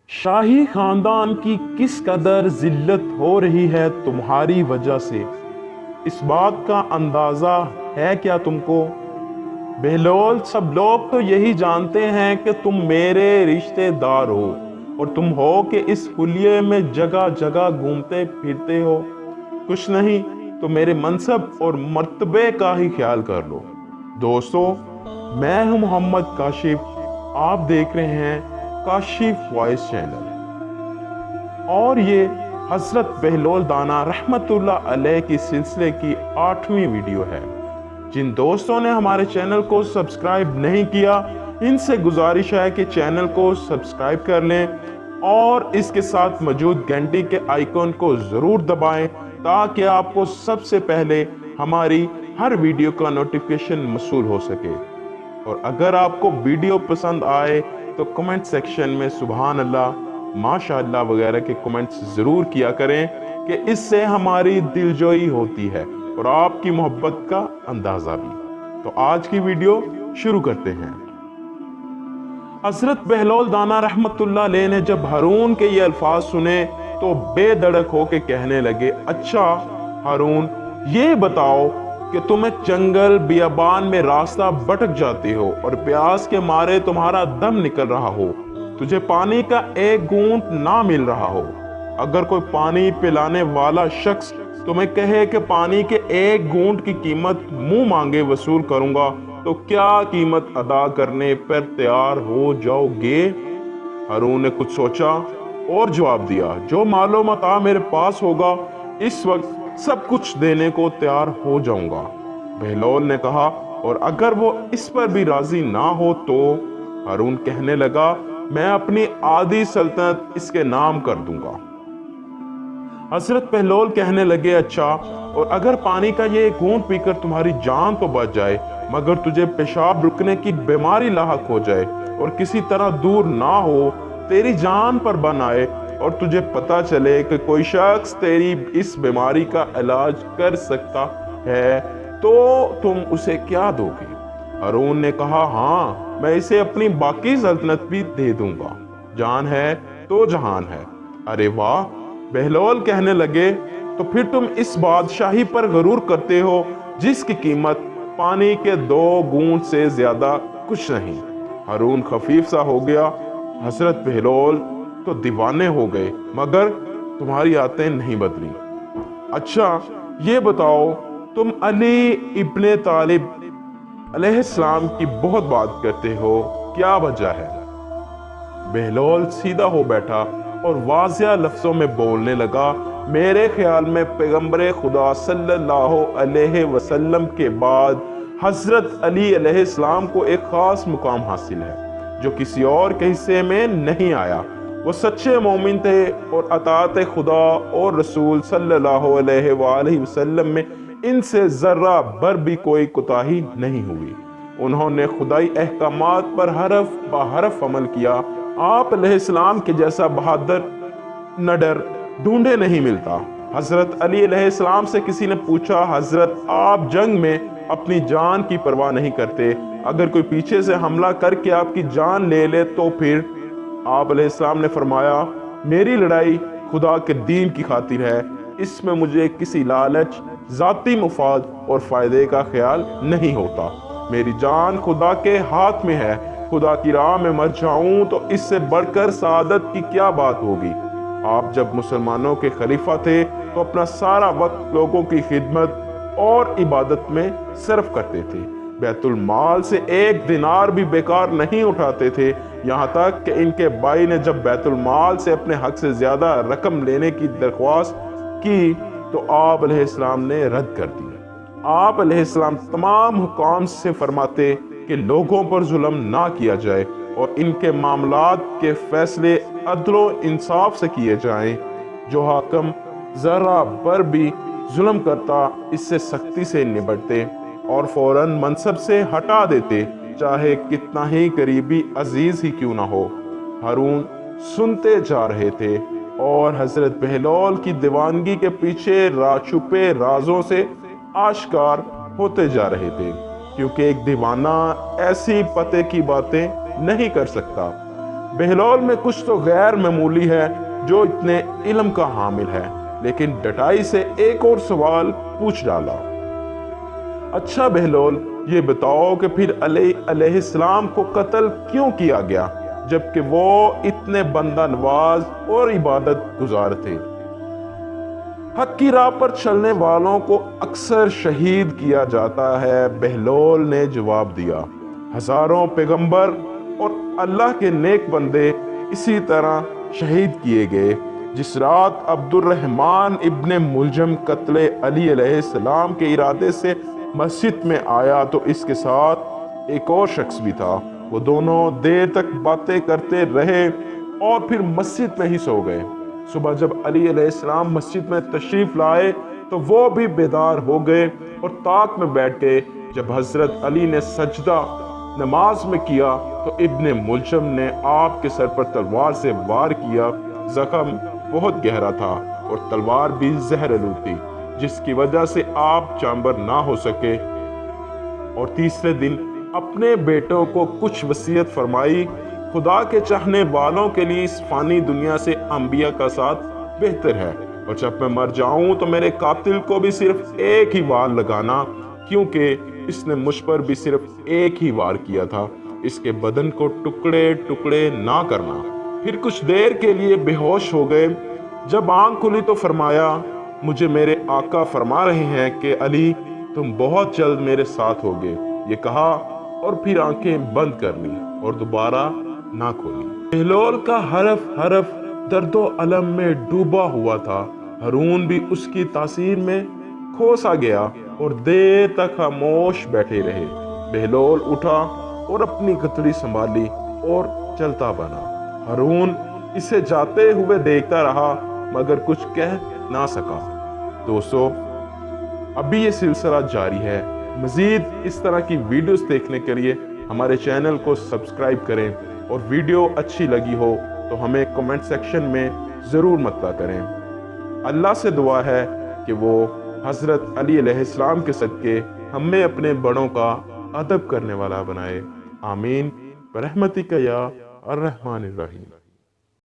शाही खानदान की किस कदर जिल्लत हो रही है तुम्हारी वजह से, इस बात का अंदाजा है क्या तुमको? बहलोल, सब लोग तो यही जानते हैं कि तुम मेरे रिश्तेदार हो और तुम हो कि इस हुलिये में जगह जगह घूमते फिरते हो। कुछ नहीं तो मेरे मनसब और मर्तबे का ही ख्याल कर लो। दोस्तों, मैं हूं मोहम्मद काशिफ। आप देख रहे हैं काशिफ वॉइस चैनल और ये हजरत बहलोल दाना रहमतुल्लाह अलैह की सिलसिले की 8वीं वीडियो है। जिन दोस्तों ने हमारे चैनल को सब्सक्राइब नहीं किया, इनसे गुजारिश है कि चैनल को सब्सक्राइब कर लें और इसके साथ मौजूद घंटी के आइकॉन को ज़रूर दबाएं ताकि आपको सबसे पहले हमारी हर वीडियो का नोटिफिकेशन मौसूल हो सके। और अगर आपको वीडियो पसंद आए तो कमेंट सेक्शन में सुभान अल्लाह, माशाअल्लाह वगैरह के कमेंट्स ज़रूर किया करें कि इससे हमारी दिलजोई होती है और आपकी मोहब्बत का अंदाज़ा भी। तो आज की वीडियो शुरू करते हैं। हजरत बहलोल दाना रहमतुल्लाह अलैह ने जब हारून के ये अल्फाज सुने तो बेधड़क होके कहने लगे, अच्छा हारून, ये बताओ कि तुम एक जंगल बियाबान में रास्ता भटक जाते हो और प्यास के मारे तुम्हारा दम निकल रहा हो, तुझे पानी का एक घूंट ना मिल रहा हो। अगर कोई पानी पिलाने वाला शख्स तुम्हें कहे कि पानी के एक घूंट की कीमत मुंह मांगे वसूल करूंगा, तो क्या कीमत अदा करने पर तैयार हो जाओगे? हारून ने कुछ सोचा और जवाब दिया, जो मालो मता मेरे पास होगा इस वक्त सब कुछ देने को तैयार हो जाऊंगा। बहलोल ने कहा, और अगर वो इस पर भी राजी ना हो तो? हारून कहने लगा, मैं अपनी आधी सल्तनत इसके नाम कर दूंगा। हजरत बहलोल कहने लगे, अच्छा, और अगर पानी का ये घूंट पीकर तुम्हारी जान तो बच जाए मगर तुझे पेशाब रुकने की बीमारी लाहक हो जाए और किसी तरह दूर ना हो, तेरी जान पर बन आए और तुझे पता चले कि कोई शख्स तेरी इस बीमारी का इलाज कर सकता है, तो तुम उसे क्या दोगे? हारून ने कहा, हाँ, मैं इसे अपनी बाकी सल्तनत भी दे दूंगा। जान है तो जहान है। अरे वाह! बहलोल कहने लगे, तो फिर तुम इस बादशाही पर गरूर करते हो जिसकी कीमत पानी के 2 घूंट से ज्यादा कुछ नहीं। हारून खफीफ सा हो गया। हजरत बहलोल तो दीवाने हो गए, मगर तुम्हारी आदतें नहीं बदली। अच्छा, ये बताओ, तुम अली इब्ने तालिब अलैहिस्सलाम की बहुत बात करते हो, क्या वजह है? बहलोल सीधा हो बैठा और वाज़िया लफ्जों में बोलने लगा, मेरे ख्याल में पैगंबर खुदा सल्लल्लाहु अलैहि वसल्लम के बाद हजरत अली अलैहिस्सलाम को एक खास मुकाम हासिल है जो किसी और के हिस्से में नहीं आया। वो सच्चे मोमिन थे और अताअत खुदा और रसूल सल्लल्लाहु अलैहि वसल्लम में इनसे जर्रा भर भी कोई कोताही नहीं हुई। उन्होंने खुदाई अहकामात पर हरफ ब हरफ अमल किया। आप अलैहिस्सलाम के जैसा बहादुर नडर ढूंढे नहीं मिलता। हजरत अली अलैहिस्सलाम से किसी ने पूछा, हजरत, आप जंग में अपनी जान की परवाह नहीं करते, अगर कोई पीछे से हमला करके आपकी जान ले ले तो फिर? आप अलैहिस्सलाम ने फरमाया, मेरी लड़ाई खुदा के दीन की खातिर है, इसमें मुझे किसी लालच, जाती मुफाद और फायदे का ख्याल नहीं होता। मेरी जान खुदा के हाथ में है, खुदा की राह में मर जाऊं तो इससे बढ़कर सादत की क्या बात होगी। आप जब मुसलमानों के खलीफा थे तो अपना सारा वक्त लोगों की खिदमत और इबादत में सर्फ करते थे। बैतुल माल से एक दिनार भी बेकार नहीं उठाते थे। यहाँ तक कि इनके भाई ने जब बैतुल माल से अपने हक से ज्यादा रकम लेने की दरख्वास्त की तो आप अलैहिस्सलाम ने रद्द कर दी। आप अलैहिस्सलाम तमाम हुकाम से फरमाते कि लोगों पर जुल्म ना किया जाए और इनके मामलात के फैसले अदलो इंसाफ से किए जाएं। जो हाकम जरा पर भी जुल्म करता इससे सख्ती से निपटते और फौरन मनसब से हटा देते, चाहे कितना ही करीबी अजीज ही क्यों ना हो। हारून सुनते जा रहे थे और हजरत बहलोल की दीवानगी के पीछे छुपे राजों से आश्कार होते जा रहे थे, क्योंकि एक दीवाना ऐसी पते की बातें नहीं कर सकता। बहलोल में कुछ तो गैर मामूली है जो इतने इल्म का हामिल है, लेकिन डटाई से एक और सवाल पूछ डाला। अच्छा बहलोल, ये बताओ कि फिर अलैहिस्सलाम को कत्ल क्यों किया गया, जबकि वो इतने बंदा नवाज और इबादत गुजार थे। हक की राह पर चलने वालों को अक्सर शहीद किया जाता है, बहलोल ने जवाब दिया। हजारों पैगंबर और अल्लाह के नेक बंदे इसी तरह शहीद किए गए। जिस रात अब्दुर्रहमान इब्ने मुलजम कत्ले अली अलैहिस्सलाम के इरादे से मस्जिद में आया तो इसके साथ एक और शख्स भी था। वो दोनों देर तक बातें करते रहे और फिर मस्जिद में ही सो गए। सुबह जब अली अलैहिस्सलाम मस्जिद में तशरीफ लाए तो वो भी बेदार हो गए और ताक में बैठ गए। जब हजरत अली ने सजदा नमाज में किया तो इब्ने मुलजम ने आपके सर पर तलवार से वार किया। जख्म बहुत गहरा था और तलवार भी जहरीली थी, जिसकी वजह से आप चांबर ना हो सके। और तीसरे दिन अपने बेटों को कुछ वसीयत फरमाई। खुदा के चाहने वालों के लिए इस फानी दुनिया से अंबिया का साथ बेहतर है, और जब मैं मर जाऊं तो मेरे कातिल को भी सिर्फ एक ही वार लगाना, क्योंकि इसने मुझ पर भी सिर्फ एक ही वार किया था। इसके बदन को टुकड़े टुकड़े ना करना। फिर कुछ देर के लिए बेहोश हो गए। जब आंख खुली तो फरमाया, मुझे मेरे आका फरमा रहे हैं कि अली तुम बहुत जल्द मेरे साथ होगे। ये कहा और फिर आंखें बंद कर ली और दोबारा ना खोली। बहलोल का हरफ हरफ दर्दो अलम में डूबा हुआ था। हारून भी उसकी तासीर में खो सा गया और देर तक खामोश बैठे रहे। बहलोल उठा और अपनी गठरी संभाली और चलता बना। हारून इसे जाते हुए देखता रहा मगर कुछ कह ना सका। दोस्तों, अभी ये सिलसिला जारी है। मजीद इस तरह की वीडियोस देखने के लिए हमारे चैनल को सब्सक्राइब करें, और वीडियो अच्छी लगी हो तो हमें कमेंट सेक्शन में ज़रूर मदद करें। अल्लाह से दुआ है कि वो हज़रत अली अलैहिस्सलाम के सदके हमें अपने बड़ों का अदब करने वाला बनाए। आमीन बरहमतिका या अर्रहमानिर रहीम।